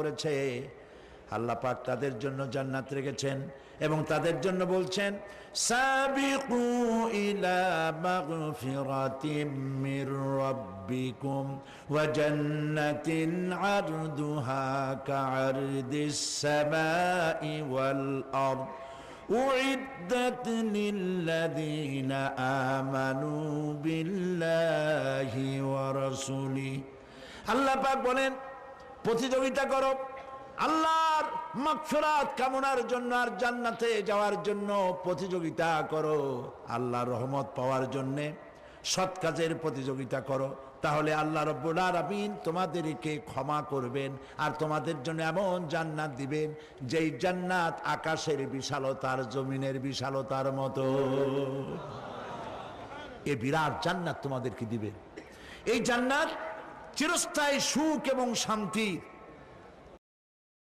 করেছে আল্লাহ পাক তাদের জন্য জান্নাত রেখেছেন এবং তাদের জন্য বলছেন সাবিকু ইলা মাগফিরাতিম মির রাব্বিকুম ওয়া জান্নাতিন আরদুহা কাআরদিস সামাই ওয়াল আরদ উইদ্দাত লিল্লাযীনা আমানু বিল্লাহি ওয়া রাসূলিহি। আল্লাহ পাক বলেন প্রতিযোগিতা করো আল্লাহর মাগফিরাত কামনার জন্য আর জান্নাতে যাওয়ার জন্য প্রতিযোগিতা করো, আল্লাহর রহমত পাওয়ার জন্য সৎ কাজের প্রতিযোগিতা করো, তাহলে আল্লাহ রাব্বুল আলামিন তোমাদেরকে ক্ষমা করবেন আর তোমাদের জন্য এমন জান্নাত দিবেন যেই জান্নাত আকাশের বিশালতার জমিনের বিশালতার মতো। এই বিরাট জান্নাত তোমাদেরকে দিবেন। এই জান্নাত চিরস্থায়ী সুখ এবং শান্তি।